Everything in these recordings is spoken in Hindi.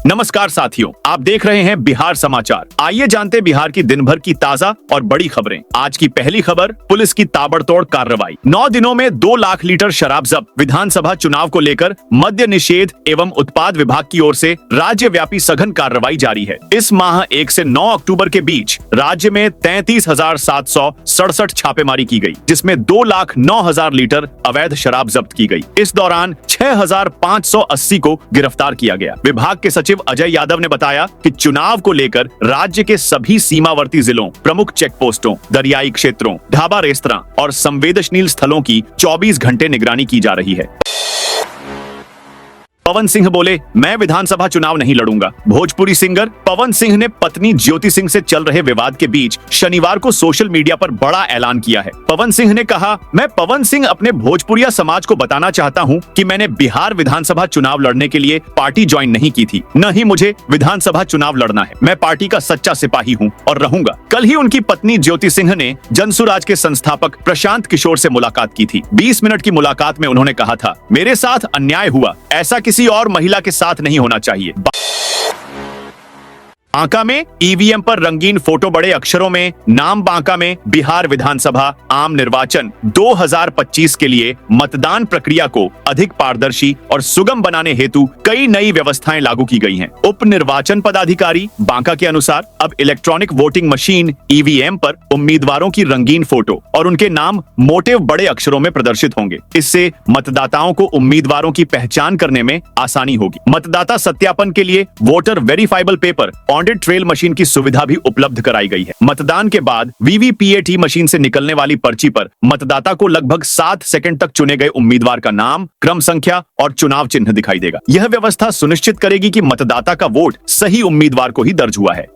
नमस्कार साथियों, आप देख रहे हैं बिहार समाचार। आइए जानते हैं बिहार की दिन भर की ताजा और बड़ी खबरें। आज की पहली खबर, पुलिस की ताबड़तोड़ कार्रवाई। 9 दिनों में 2 लाख लीटर शराब जब्त। विधानसभा चुनाव को लेकर मद्य निषेध एवं उत्पाद विभाग की ओर से राज्यव्यापी सघन कार्रवाई जारी है। इस माह 1 से 9 अक्टूबर के बीच राज्य में 33,767 छापेमारी की गई, जिसमें 2,09,000 लीटर अवैध शराब जब्त की गई। इस दौरान 6,580 को गिरफ्तार किया गया। विभाग के सचिव अजय यादव ने बताया कि चुनाव को लेकर राज्य के सभी सीमावर्ती जिलों, प्रमुख चेक पोस्टों, दरियाई क्षेत्रों, ढाबा, रेस्तरां और संवेदनशील स्थलों की 24 घंटे निगरानी की जा रही है। पवन सिंह बोले, मैं विधानसभा चुनाव नहीं लड़ूंगा। भोजपुरी सिंगर पवन सिंह ने पत्नी ज्योति सिंह से चल रहे विवाद के बीच शनिवार को सोशल मीडिया पर बड़ा ऐलान किया है। पवन सिंह ने कहा, मैं पवन सिंह अपने भोजपुरिया समाज को बताना चाहता हूं कि मैंने बिहार विधानसभा चुनाव लड़ने के लिए पार्टी ज्वाइन नहीं की थी, न ही मुझे विधानसभा चुनाव लड़ना है। मैं पार्टी का सच्चा सिपाही हूं और रहूंगा। कल ही उनकी पत्नी ज्योति सिंह ने जनसुराज के संस्थापक प्रशांत किशोर से मुलाकात की थी। 20 मिनट की मुलाकात में उन्होंने कहा था, मेरे साथ अन्याय हुआ, ऐसा किसी और महिला के साथ नहीं होना चाहिए। बांका में ईवीएम पर रंगीन फोटो बड़े अक्षरों में, नाम बांका में बिहार विधानसभा आम निर्वाचन 2025 के लिए मतदान प्रक्रिया को अधिक पारदर्शी और सुगम बनाने हेतु कई नई व्यवस्थाएं लागू की गई हैं। उप निर्वाचन पदाधिकारी बांका के अनुसार अब इलेक्ट्रॉनिक वोटिंग मशीन ईवीएम पर उम्मीदवारों की रंगीन फोटो और उनके नाम मोटे बड़े अक्षरों में प्रदर्शित होंगे। इससे मतदाताओं को उम्मीदवारों की पहचान करने में आसानी होगी। मतदाता सत्यापन के लिए voter verifiable paper audit trail machine की सुविधा भी उपलब्ध कराई गई है। मतदान के बाद वीवीपीएटी मशीन से निकलने वाली पर्ची पर मतदाता को लगभग 7 सेकंड तक चुने गए उम्मीदवार का नाम, क्रम संख्या और चुनाव चिन्ह दिखाई देगा। यह व्यवस्था सुनिश्चित करेगी कि मतदाता का वोट सही उम्मीदवार को ही दर्ज हुआ है।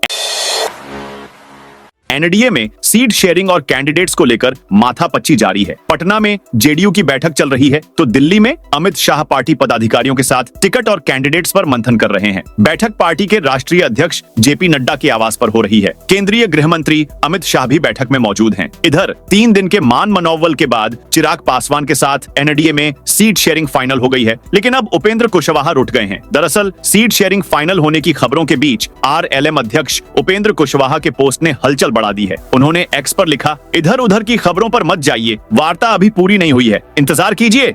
एनडीए में सीट शेयरिंग और कैंडिडेट्स को लेकर माथापच्ची जारी है। पटना में जेडीयू की बैठक चल रही है तो दिल्ली में अमित शाह पार्टी पदाधिकारियों के साथ टिकट और कैंडिडेट्स पर मंथन कर रहे हैं। बैठक पार्टी के राष्ट्रीय अध्यक्ष जेपी नड्डा के आवास पर हो रही है। केंद्रीय गृह मंत्री अमित शाह भी बैठक में मौजूद हैं। इधर 3 दिन के मान मनोवल के बाद चिराग पासवान के साथ एनडीए में सीट शेयरिंग फाइनल हो गई है, लेकिन अब उपेंद्र कुशवाहा रुठ गए हैं। दरअसल सीट शेयरिंग फाइनल होने की खबरों के बीच आरएलएम अध्यक्ष उपेंद्र कुशवाहा के पोस्ट ने हलचल बढ़ा दी है। उन्होंने एक्स पर लिखा, इधर उधर की खबरों पर मत जाइए, वार्ता अभी पूरी नहीं हुई है, इंतजार कीजिए।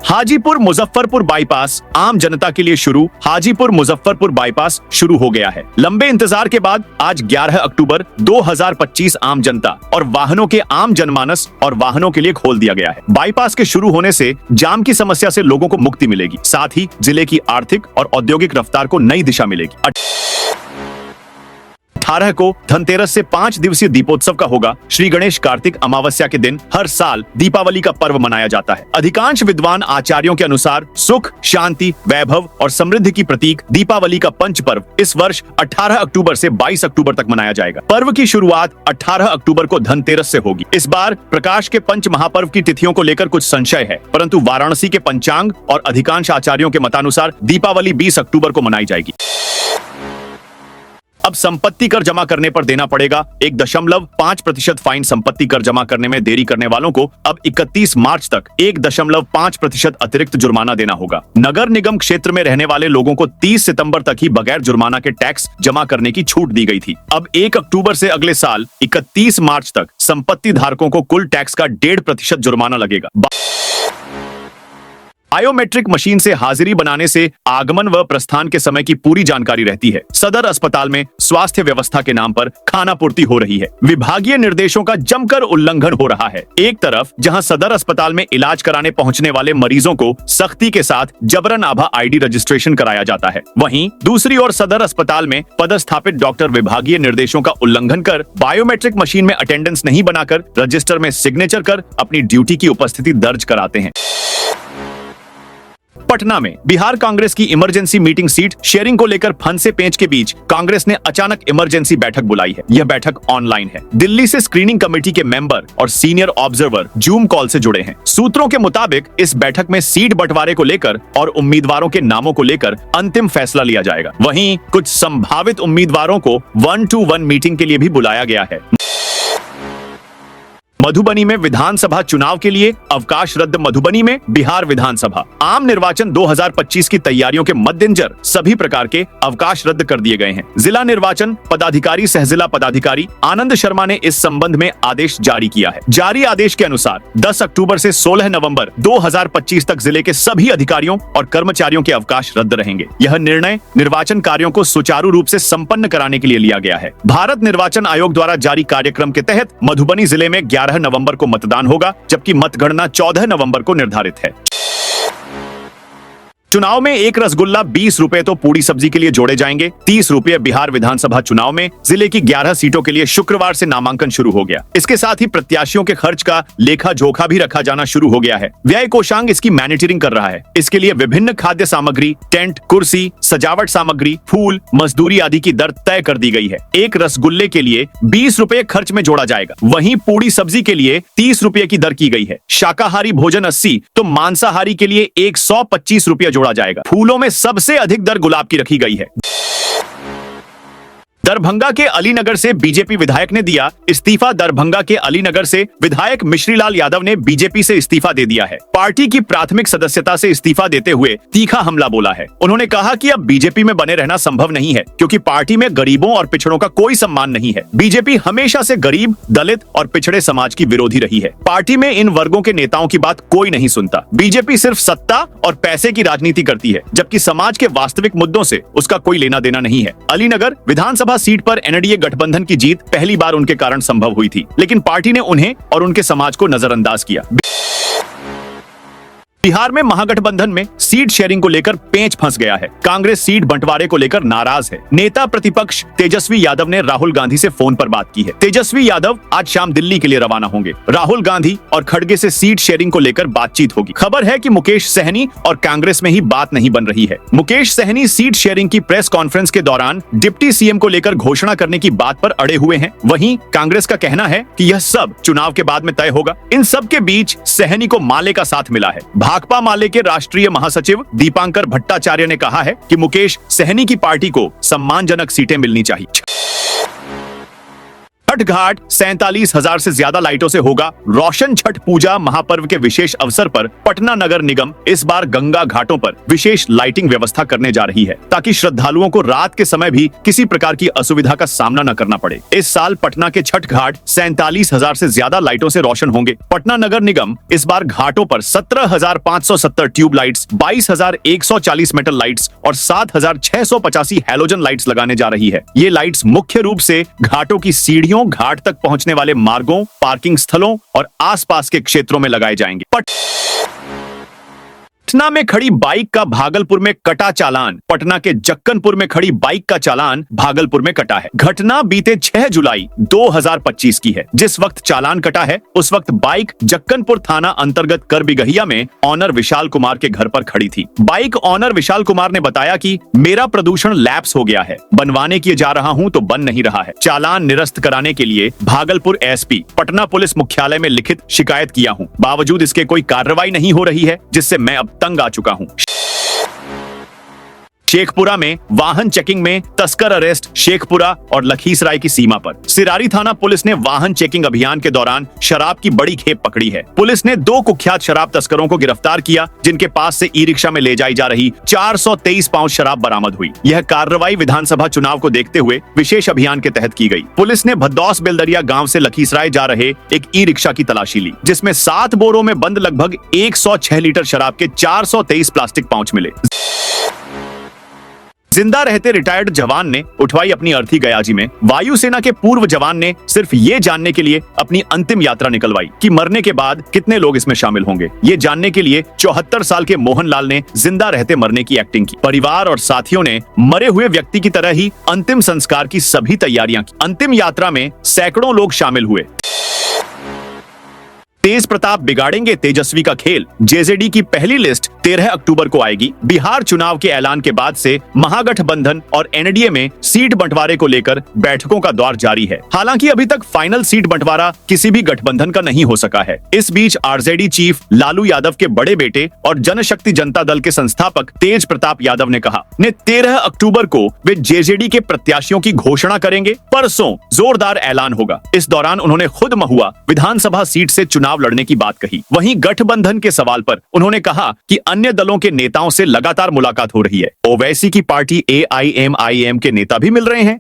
हाजीपुर मुजफ्फरपुर बाईपास आम जनता के लिए शुरू। हाजीपुर मुजफ्फरपुर बाईपास शुरू हो गया है। लंबे इंतजार के बाद आज 11 अक्टूबर 2025 आम जनता और वाहनों के आम जनमानस और वाहनों के लिए खोल दिया गया है। बाईपास के शुरू होने से जाम की समस्या से लोगों को मुक्ति मिलेगी, साथ ही जिले की आर्थिक और औद्योगिक रफ्तार को नई दिशा मिलेगी। 18 को धनतेरस से 5 दिवसीय दीपोत्सव का होगा। श्री गणेश कार्तिक अमावस्या के दिन हर साल दीपावली का पर्व मनाया जाता है। अधिकांश विद्वान आचार्यों के अनुसार सुख, शांति, वैभव और समृद्धि की प्रतीक दीपावली का पंच पर्व इस वर्ष 18 अक्टूबर से 22 अक्टूबर तक मनाया जाएगा। पर्व की शुरुआत 18 अक्टूबर को धनतेरस से होगी। इस बार प्रकाश के पंच महापर्व की तिथियों को लेकर कुछ संशय है, परंतु वाराणसी के पंचांग और अधिकांश आचार्यों के मतानुसार दीपावली 20 अक्टूबर को मनाई जाएगी। अब संपत्ति कर जमा करने पर देना पड़ेगा 1.5% फाइन। संपत्ति कर जमा करने में देरी करने वालों को अब 31 मार्च तक 1.5% अतिरिक्त जुर्माना देना होगा। नगर निगम क्षेत्र में रहने वाले लोगों को 30 सितंबर तक ही बगैर जुर्माना के टैक्स जमा करने की छूट दी गई थी। अब 1 अक्टूबर से अगले साल 31 मार्च तक संपत्ति धारकों को कुल टैक्स का 1.5% जुर्माना लगेगा। बायोमेट्रिक मशीन से हाजिरी बनाने से आगमन व प्रस्थान के समय की पूरी जानकारी रहती है। सदर अस्पताल में स्वास्थ्य व्यवस्था के नाम पर खानापूर्ति हो रही है। विभागीय निर्देशों का जमकर उल्लंघन हो रहा है। एक तरफ जहां सदर अस्पताल में इलाज कराने पहुंचने वाले मरीजों को सख्ती के साथ जबरन आभा आईडी रजिस्ट्रेशन कराया जाता है, वहीं दूसरी ओर सदर अस्पताल में पदस्थापित डॉक्टर विभागीय निर्देशों का उल्लंघन कर बायोमेट्रिक मशीन में अटेंडेंस नहीं बनाकर रजिस्टर में सिग्नेचर कर अपनी ड्यूटी की उपस्थिति दर्ज कराते हैं। पटना में बिहार कांग्रेस की इमरजेंसी मीटिंग सीट शेयरिंग को लेकर फंसे पेंच के बीच कांग्रेस ने अचानक इमरजेंसी बैठक बुलाई है। यह बैठक ऑनलाइन है। दिल्ली से स्क्रीनिंग कमेटी के मेंबर और सीनियर ऑब्जर्वर जूम कॉल से जुड़े हैं। सूत्रों के मुताबिक इस बैठक में सीट बंटवारे को लेकर और उम्मीदवारों के नामों को लेकर अंतिम फैसला लिया जाएगा। वहीं कुछ संभावित उम्मीदवारों को 1-to-1 मीटिंग के लिए भी बुलाया गया है। मधुबनी में विधानसभा चुनाव के लिए अवकाश रद्द। मधुबनी में बिहार विधानसभा आम निर्वाचन 2025 की तैयारियों के मद्देनजर सभी प्रकार के अवकाश रद्द कर दिए गए हैं। जिला निर्वाचन पदाधिकारी सह जिला पदाधिकारी आनंद शर्मा ने इस संबंध में आदेश जारी किया है। जारी आदेश के अनुसार 10 अक्टूबर से 16 नवंबर 2025 तक जिले के सभी अधिकारियों और कर्मचारियों के अवकाश रद्द रहेंगे। यह निर्णय निर्वाचन कार्यों को सुचारू रूप से संपन्न कराने के लिए लिया गया है। भारत निर्वाचन आयोग द्वारा जारी कार्यक्रम के तहत मधुबनी जिले में 11 नवंबर को मतदान होगा, जबकि मतगणना 14 नवंबर को निर्धारित है। चुनाव में एक रसगुल्ला 20 रुपए तो पूरी सब्जी के लिए जोड़े जाएंगे। 30 रुपए बिहार विधानसभा चुनाव में जिले की 11 सीटों के लिए शुक्रवार से नामांकन शुरू हो गया। इसके साथ ही प्रत्याशियों के खर्च का लेखा जोखा भी रखा जाना शुरू हो गया है। व्यय कोषांग इसकी मैनेजरिंग कर रहा है। इसके लिए विभिन्न खाद्य सामग्री, टेंट, कुर्सी, सजावट सामग्री, फूल, मजदूरी आदि की दर तय कर दी गई है। एक रसगुल्ले के लिए 20 रुपए खर्च में जोड़ा जाएगा। वहीं पूरी सब्जी के लिए 30 रुपए की दर की गई है। शाकाहारी भोजन 80 तो मांसाहारी के लिए 125 रुपया जोड़ा जाएगा। फूलों में सबसे अधिक दर गुलाब की रखी गई है। दरभंगा के अलीनगर से बीजेपी विधायक ने दिया इस्तीफा। दरभंगा के अलीनगर से विधायक मिश्रीलाल यादव ने बीजेपी से इस्तीफा दे दिया है। पार्टी की प्राथमिक सदस्यता से इस्तीफा देते हुए तीखा हमला बोला है। उन्होंने कहा कि अब बीजेपी में बने रहना संभव नहीं है, क्योंकि पार्टी में गरीबों और पिछड़ों का कोई सम्मान नहीं है। बीजेपी हमेशा से गरीब, दलित और पिछड़े समाज की विरोधी रही है। पार्टी में इन वर्गों के नेताओं की बात कोई नहीं सुनता। बीजेपी सिर्फ सत्ता और पैसे की राजनीति करती है, जबकि समाज के वास्तविक मुद्दों से उसका कोई लेना देना नहीं है। अलीनगर विधानसभा सीट पर एनडीए गठबंधन की जीत पहली बार उनके कारण संभव हुई थी, लेकिन पार्टी ने उन्हें और उनके समाज को नजरअंदाज किया। बिहार में महागठबंधन में सीट शेयरिंग को लेकर पेंच फंस गया है। कांग्रेस सीट बंटवारे को लेकर नाराज है। नेता प्रतिपक्ष तेजस्वी यादव ने राहुल गांधी से फोन पर बात की है। तेजस्वी यादव आज शाम दिल्ली के लिए रवाना होंगे। राहुल गांधी और खड़गे से सीट शेयरिंग को लेकर बातचीत होगी। खबर है कि मुकेश सहनी और कांग्रेस में ही बात नहीं बन रही है। मुकेश सहनी सीट शेयरिंग की प्रेस कॉन्फ्रेंस के दौरान डिप्टी सीएम को लेकर घोषणा करने की बात पर अड़े हुए हैं। वहीं कांग्रेस का कहना है कि यह सब चुनाव के बाद में तय होगा। इन सब के बीच सहनी को माले का साथ मिला है। भाकपा माले के राष्ट्रीय महासचिव दीपांकर भट्टाचार्य ने कहा है कि मुकेश सहनी की पार्टी को सम्मानजनक सीटें मिलनी चाहिए। छठ घाट 47,000 से ज्यादा लाइटों से होगा रोशन। छठ पूजा महापर्व के विशेष अवसर पर पटना नगर निगम इस बार गंगा घाटों पर विशेष लाइटिंग व्यवस्था करने जा रही है, ताकि श्रद्धालुओं को रात के समय भी किसी प्रकार की असुविधा का सामना न करना पड़े। इस साल पटना के छठ घाट 47,000 से ज्यादा लाइटों से रोशन होंगे। पटना नगर निगम इस बार घाटों पर 17,570 ट्यूब लाइट्स, 22,140 मेटल लाइट्स और 7,685 हैलोजन लाइट्स लगाने जा रही है। ये लाइट्स मुख्य रूप से घाटों की सीढ़ियों, घाट तक पहुंचने वाले मार्गों, पार्किंग स्थलों और आसपास के क्षेत्रों में लगाए जाएंगे। पटना में खड़ी बाइक का भागलपुर में कटा चालान। पटना के जक्कनपुर में खड़ी बाइक का चालान भागलपुर में कटा है। घटना बीते 6 जुलाई 2025 की है। जिस वक्त चालान कटा है उस वक्त बाइक जक्कनपुर थाना अंतर्गत करबिगहिया में ऑनर विशाल कुमार के घर पर खड़ी थी। बाइक ऑनर विशाल कुमार ने बताया कि मेरा प्रदूषण लैप्स हो गया है, बनवाने के जा रहा हूं तो बन नहीं रहा है। चालान निरस्त कराने के लिए भागलपुर एसपी पटना पुलिस मुख्यालय में लिखित शिकायत किया हूं, बावजूद इसके कोई कार्रवाई नहीं हो रही है, जिससे मैं अब तंग आ चुका हूं। शेखपुरा में वाहन चेकिंग में तस्कर अरेस्ट। शेखपुरा और लखीसराय की सीमा पर सिरारी थाना पुलिस ने वाहन चेकिंग अभियान के दौरान शराब की बड़ी खेप पकड़ी है। पुलिस ने 2 कुख्यात शराब तस्करों को गिरफ्तार किया, जिनके पास से ई रिक्शा में ले जाई जा रही 423 पाउंड शराब बरामद हुई। यह कार्रवाई विधानसभा चुनाव को देखते हुए विशेष अभियान के तहत की गई। पुलिस ने भद्दौस बेलदरिया गाँव से लखीसराय जा रहे एक ई रिक्शा की तलाशी ली, जिसमें 7 बोरों में बंद लगभग 106 लीटर शराब के 423 प्लास्टिक पाउच मिले। जिंदा रहते रिटायर्ड जवान ने उठवाई अपनी अर्थी गयाजी में। वायुसेना के पूर्व जवान ने सिर्फ ये जानने के लिए अपनी अंतिम यात्रा निकलवाई कि मरने के बाद कितने लोग इसमें शामिल होंगे। ये जानने के लिए 74 साल के मोहनलाल ने जिंदा रहते मरने की एक्टिंग की। परिवार और साथियों ने मरे हुए व्यक्ति की तरह ही अंतिम संस्कार की सभी तैयारियां की। अंतिम यात्रा में सैकड़ों लोग शामिल हुए। तेज प्रताप बिगाड़ेंगे तेजस्वी का खेल। जेजेडी की पहली लिस्ट 13 अक्टूबर को आएगी। बिहार चुनाव के ऐलान के बाद से महागठबंधन और एनडीए में सीट बंटवारे को लेकर बैठकों का दौर जारी है। हालांकि अभी तक फाइनल सीट बंटवारा किसी भी गठबंधन का नहीं हो सका है। इस बीच आरजेडी चीफ लालू यादव के बड़े बेटे और जनशक्ति जनता दल के संस्थापक तेज प्रताप यादव ने कहा 13 अक्टूबर को वे जेजेडी के प्रत्याशियों की घोषणा करेंगे। परसों जोरदार ऐलान होगा। इस दौरान उन्होंने खुद महुआ विधानसभा सीट से चुनाव लड़ने की बात कही। वहीं गठबंधन के सवाल पर उन्होंने कहा कि अन्य दलों के नेताओं से लगातार मुलाकात हो रही है। ओवैसी की पार्टी AIMIM के नेता भी मिल रहे हैं।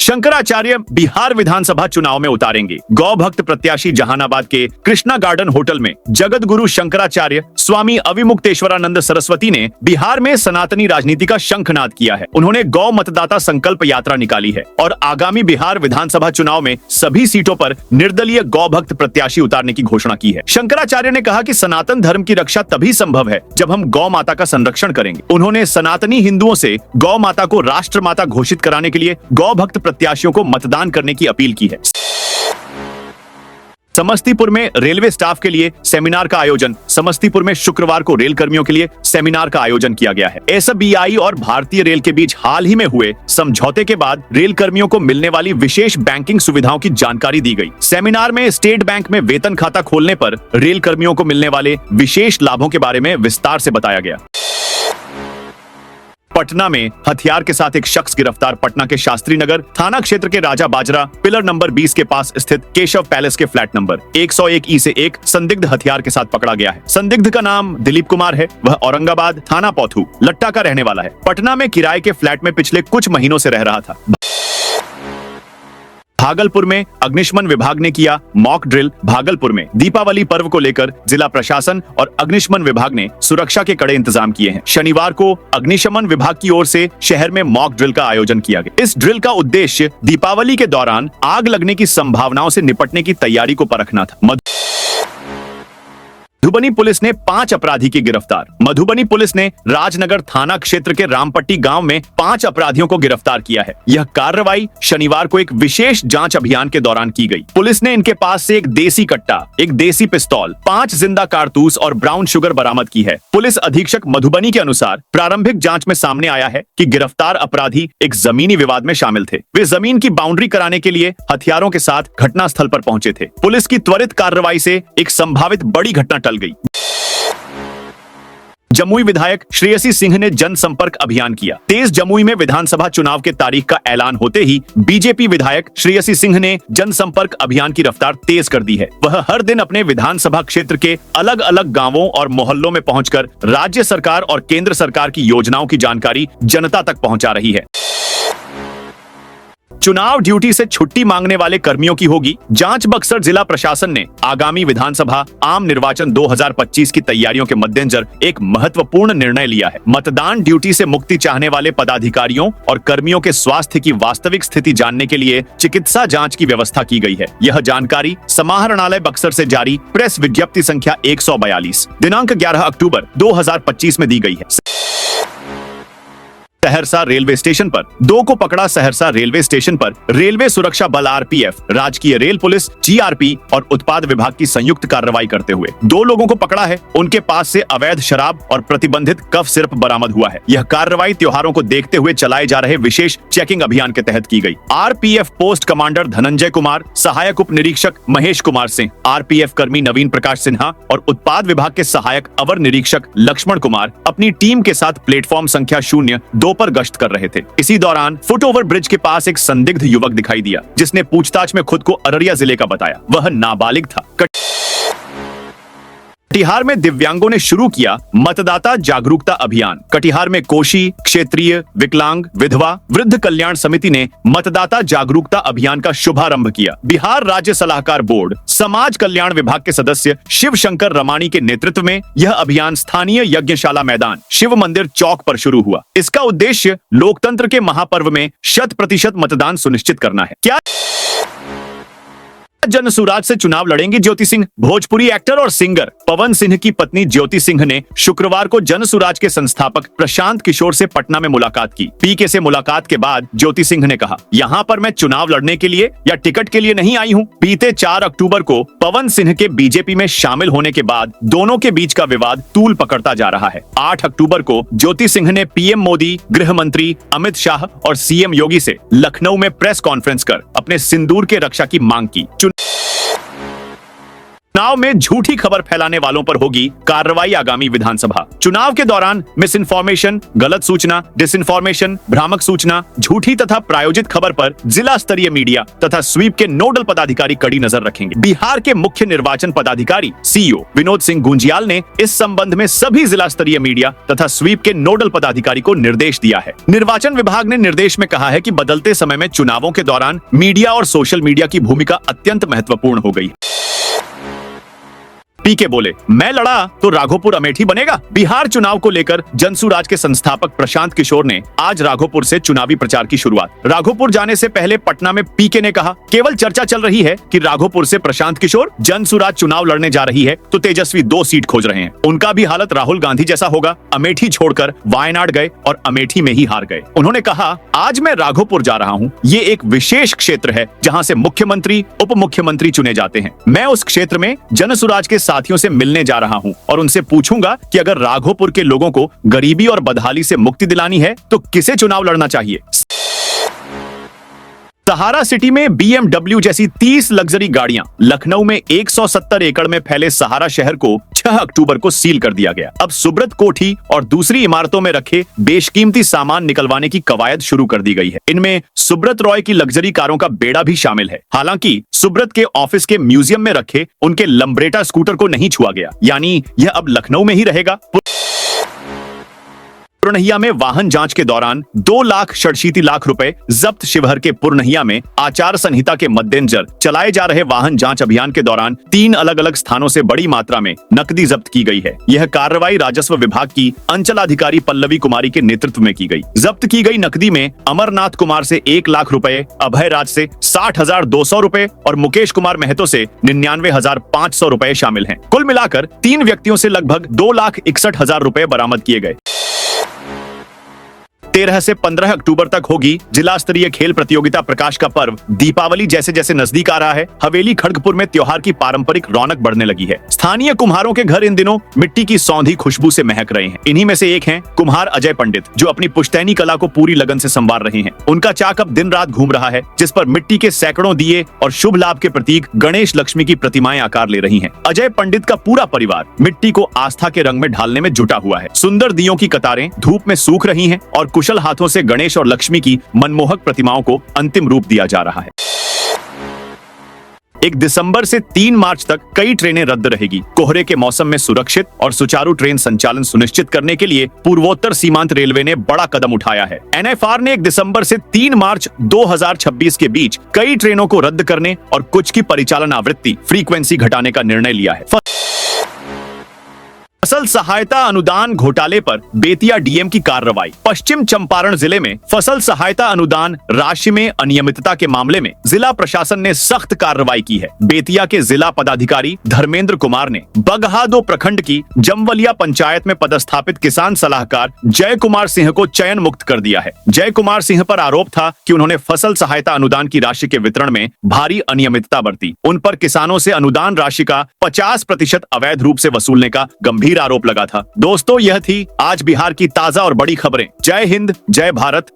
शंकराचार्य बिहार विधानसभा चुनाव में उतारेंगे। गौ भक्त प्रत्याशी जहानाबाद के कृष्णा गार्डन होटल में जगत गुरु शंकराचार्य स्वामी अविमुक्तेश्वरानंद सरस्वती ने बिहार में सनातनी राजनीति का शंखनाद किया है। उन्होंने गौ मतदाता संकल्प यात्रा निकाली है और आगामी बिहार विधानसभा चुनाव में सभी सीटों पर निर्दलीय गौ भक्त प्रत्याशी उतारने की घोषणा की है। शंकराचार्य ने कहा कि सनातन धर्म की रक्षा तभी संभव है जब हम गौ माता का संरक्षण करेंगे। उन्होंने सनातनी हिंदुओं से गौ माता को राष्ट्र माता घोषित कराने के लिए गौ भक्त प्रत्याशियों को मतदान करने की अपील की है। समस्तीपुर में रेलवे स्टाफ के लिए सेमिनार का आयोजन। समस्तीपुर में शुक्रवार को रेल कर्मियों के लिए सेमिनार का आयोजन किया गया है। एसबीआई और भारतीय रेल के बीच हाल ही में हुए समझौते के बाद रेल कर्मियों को मिलने वाली विशेष बैंकिंग सुविधाओं की जानकारी दी गई। सेमिनार में स्टेट बैंक में वेतन खाता खोलने पर रेल कर्मियों को मिलने वाले विशेष लाभों के बारे में विस्तार से बताया गया। पटना में हथियार के साथ एक शख्स गिरफ्तार। पटना के शास्त्री नगर थाना क्षेत्र के राजा बाजरा पिलर नंबर 20 के पास स्थित केशव पैलेस के फ्लैट नंबर 101E से एक संदिग्ध हथियार के साथ पकड़ा गया है। संदिग्ध का नाम दिलीप कुमार है। वह औरंगाबाद थाना पौथू लट्टा का रहने वाला है। पटना में किराए के फ्लैट में पिछले कुछ महीनों से रह रहा था। भागलपुर में अग्निशमन विभाग ने किया मॉक ड्रिल। भागलपुर में दीपावली पर्व को लेकर जिला प्रशासन और अग्निशमन विभाग ने सुरक्षा के कड़े इंतजाम किए हैं। शनिवार को अग्निशमन विभाग की ओर से शहर में मॉक ड्रिल का आयोजन किया गया। इस ड्रिल का उद्देश्य दीपावली के दौरान आग लगने की संभावनाओं से निपटने की तैयारी को परखना था। मधुबनी पुलिस ने 5 अपराधी की गिरफ्तार। मधुबनी पुलिस ने राजनगर थाना क्षेत्र के रामपट्टी गांव में 5 अपराधियों को गिरफ्तार किया है। यह कार्रवाई शनिवार को एक विशेष जांच अभियान के दौरान की गई। पुलिस ने इनके पास से एक देसी कट्टा, एक देसी पिस्तौल, 5 जिंदा कारतूस और ब्राउन शुगर बरामद की है। पुलिस अधीक्षक मधुबनी के अनुसार प्रारंभिक जांच में सामने आया है कि गिरफ्तार अपराधी एक जमीनी विवाद में शामिल थे। वे जमीन की बाउंड्री कराने के लिए हथियारों के साथ घटनास्थल पर पहुंचे थे। पुलिस की त्वरित कार्रवाई से एक संभावित बड़ी घटना टल गई। जमुई विधायक श्रेयसी सिंह ने जनसंपर्क अभियान किया। तेज जमुई में विधानसभा चुनाव के तारीख का ऐलान होते ही बीजेपी विधायक श्रेयसी सिंह ने जनसंपर्क अभियान की रफ्तार तेज कर दी है। वह हर दिन अपने विधानसभा क्षेत्र के अलग अलग गांवों और मोहल्लों में पहुंचकर राज्य सरकार और केंद्र सरकार की योजनाओं की जानकारी जनता तक पहुंचा रही है। चुनाव ड्यूटी से छुट्टी मांगने वाले कर्मियों की होगी जांच। बक्सर जिला प्रशासन ने आगामी विधानसभा आम निर्वाचन 2025 की तैयारियों के मद्देनजर एक महत्वपूर्ण निर्णय लिया है। मतदान ड्यूटी से मुक्ति चाहने वाले पदाधिकारियों और कर्मियों के स्वास्थ्य की वास्तविक स्थिति जानने के लिए चिकित्सा जांच की व्यवस्था की गई है। यह जानकारी समाहरणालय बक्सर से जारी प्रेस विज्ञप्ति संख्या 142 दिनांक 11 अक्टूबर 2025 में दी गई है। सहरसा रेलवे स्टेशन पर 2 को पकड़ा। सहरसा रेलवे स्टेशन पर रेलवे सुरक्षा बल RPF, राजकीय रेल पुलिस GRP और उत्पाद विभाग की संयुक्त कार्रवाई करते हुए 2 लोगों को पकड़ा है। उनके पास से अवैध शराब और प्रतिबंधित कफ सिरप बरामद हुआ है। यह कार्रवाई त्योहारों को देखते हुए चलाए जा रहे विशेष चेकिंग अभियान के तहत की गई। RPF post commander Dhananjay Kumar, सहायक उप निरीक्षक महेश कुमार सिंह, RPF कर्मी नवीन प्रकाश सिन्हा और उत्पाद विभाग के सहायक अवर निरीक्षक लक्ष्मण कुमार अपनी टीम के साथ प्लेटफॉर्म संख्या 0-2 पर गश्त कर रहे थे। इसी दौरान फुट ओवर ब्रिज के पास एक संदिग्ध युवक दिखाई दिया जिसने पूछताछ में खुद को अररिया जिले का बताया। वह नाबालिग था। कटिहार में दिव्यांगों ने शुरू किया मतदाता जागरूकता अभियान। कटिहार में कोशी क्षेत्रीय विकलांग विधवा वृद्ध कल्याण समिति ने मतदाता जागरूकता अभियान का शुभारंभ किया। बिहार राज्य सलाहकार बोर्ड समाज कल्याण विभाग के सदस्य शिव शंकर रमाणी के नेतृत्व में यह अभियान स्थानीय यज्ञशाला मैदान शिव मंदिर चौक पर शुरू हुआ। इसका उद्देश्य लोकतंत्र के महापर्व में 100% मतदान सुनिश्चित करना है। क्या जनसुराज से चुनाव लड़ेंगे ज्योति सिंह? भोजपुरी एक्टर और सिंगर पवन सिंह की पत्नी ज्योति सिंह ने शुक्रवार को जनसुराज के संस्थापक प्रशांत किशोर से पटना में मुलाकात की। पीके से मुलाकात के बाद ज्योति सिंह ने कहा, यहाँ पर मैं चुनाव लड़ने के लिए या टिकट के लिए नहीं आई हूँ। बीते 4 अक्टूबर को पवन सिंह के बीजेपी में शामिल होने के बाद दोनों के बीच का विवाद तूल पकड़ता जा रहा है। 8 अक्टूबर को ज्योति सिंह ने पीएम मोदी, गृह मंत्री अमित शाह और सीएम योगी से लखनऊ में प्रेस कॉन्फ्रेंस कर अपने सिंदूर के रक्षा की मांग की। चुनाव में झूठी खबर फैलाने वालों पर होगी कार्रवाई। आगामी विधानसभा चुनाव के दौरान मिस इन्फॉर्मेशन, गलत सूचना, डिसइंफॉर्मेशन, भ्रामक सूचना, झूठी तथा प्रायोजित खबर पर जिला स्तरीय मीडिया तथा स्वीप के नोडल पदाधिकारी कड़ी नजर रखेंगे। बिहार के मुख्य निर्वाचन पदाधिकारी सीईओ विनोद सिंह गुंजियाल ने इस संबंध में सभी जिला स्तरीय मीडिया तथा स्वीप के नोडल पदाधिकारी को निर्देश दिया है। निर्वाचन विभाग ने निर्देश में कहा है कि बदलते समय में चुनावों के दौरान मीडिया और सोशल मीडिया की भूमिका अत्यंत महत्वपूर्ण हो गई। पीके बोले, मैं लड़ा तो राघोपुर अमेठी बनेगा। बिहार चुनाव को लेकर जनसुराज के संस्थापक प्रशांत किशोर ने आज राघोपुर से चुनावी प्रचार की शुरुआत। राघोपुर जाने से पहले पटना में पीके ने कहा, केवल चर्चा चल रही है कि राघोपुर से प्रशांत किशोर जनसुराज चुनाव लड़ने जा रही है तो तेजस्वी 2 सीट खोज रहे हैं। उनका भी हालत राहुल गांधी जैसा होगा। अमेठी छोड़कर वायनाड गए और अमेठी में ही हार गए। उन्होंने कहा, आज मैं राघोपुर जा रहा हूँ। ये एक विशेष क्षेत्र है जहाँ से मुख्यमंत्री, उप मुख्यमंत्री चुने जाते हैं। मैं उस क्षेत्र में जनसुराज के साथियों से मिलने जा रहा हूं और उनसे पूछूंगा कि अगर राघोपुर के लोगों को गरीबी और बदहाली से मुक्ति दिलानी है तो किसे चुनाव लड़ना चाहिए। सहारा सिटी में BMW जैसी 30 लग्जरी गाड़ियां। लखनऊ में 170 एकड़ में फैले सहारा शहर को 6 अक्टूबर को सील कर दिया गया। अब सुब्रत कोठी और दूसरी इमारतों में रखे बेशकीमती सामान निकलवाने की कवायद शुरू कर दी गई है। इनमें सुब्रत रॉय की लग्जरी कारों का बेड़ा भी शामिल है। हालांकि सुब्रत के ऑफिस के म्यूजियम में रखे उनके लंब्रेटा स्कूटर को नहीं छुआ गया, यानी यह अब लखनऊ में ही रहेगा। पुरनहिया में वाहन जांच के दौरान 2,67,00,000 रुपए जब्त। शिवहर के पुरनहिया में आचार संहिता के मद्देनजर चलाए जा रहे वाहन जांच अभियान के दौरान 3 अलग-अलग स्थानों से बड़ी मात्रा में नकदी जब्त की गई है। यह कार्रवाई राजस्व विभाग की अंचलाधिकारी पल्लवी कुमारी के नेतृत्व में की गई। जब्त की गई नकदी में अमरनाथ कुमार से 1 लाख रुपए, अभय राज से 60,200 रुपए और मुकेश कुमार महतो से 99,500 रुपए शामिल हैं। कुल मिलाकर 3 व्यक्तियों से लगभग 2,61,000 रुपए बरामद किए गए। 13 से 15 अक्टूबर तक होगी जिला स्तरीय खेल प्रतियोगिता प्रकाश का पर्व। दीपावली जैसे जैसे नजदीक आ रहा है, हवेली खड़गपुर में त्योहार की पारंपरिक रौनक बढ़ने लगी है। स्थानीय कुम्हारों के घर इन दिनों मिट्टी की सौंधी खुशबू से महक रहे हैं। इन्हीं में से एक हैं कुम्हार अजय पंडित, जो अपनी पुश्तैनी कला को पूरी लगन से संवार रहे हैं। उनका चाक अब दिन रात घूम रहा है, जिस पर मिट्टी के सैकड़ों दिए और शुभ लाभ के प्रतीक गणेश लक्ष्मी की प्रतिमाएं आकार ले रही हैं। अजय पंडित का पूरा परिवार मिट्टी को आस्था के रंग में ढालने में जुटा हुआ है। सुंदर दियों की कतारें धूप में सूख रही हैं और कुशल हाथों से गणेश और लक्ष्मी की मनमोहक प्रतिमाओं को अंतिम रूप दिया जा रहा है। 1 दिसंबर से 3 मार्च तक कई ट्रेनें रद्द रहेगी। कोहरे के मौसम में सुरक्षित और सुचारू ट्रेन संचालन सुनिश्चित करने के लिए पूर्वोत्तर सीमांत रेलवे ने बड़ा कदम उठाया है। NFR ने 1 दिसंबर से 3 मार्च 2026 के बीच कई ट्रेनों को रद्द करने और कुछ की परिचालन आवृत्ति फ्रीक्वेंसी घटाने का निर्णय लिया है। फसल सहायता अनुदान घोटाले पर बेतिया डीएम की कार्रवाई। पश्चिम चंपारण जिले में फसल सहायता अनुदान राशि में अनियमितता के मामले में जिला प्रशासन ने सख्त कार्रवाई की है। बेतिया के जिला पदाधिकारी धर्मेंद्र कुमार ने बगहा 2 प्रखंड की जमवलिया पंचायत में पदस्थापित किसान सलाहकार जय कुमार सिंह को चयन मुक्त कर दिया है। जय कुमार सिंह पर आरोप था कि उन्होंने फसल सहायता अनुदान की राशि के वितरण में भारी अनियमितता बरती। उन पर किसानों से अनुदान राशि का 50% अवैध रूप से वसूलने का गंभीर आरोप लगा था। दोस्तों, यह थी आज बिहार की ताजा और बड़ी खबरें। जय हिंद, जय भारत,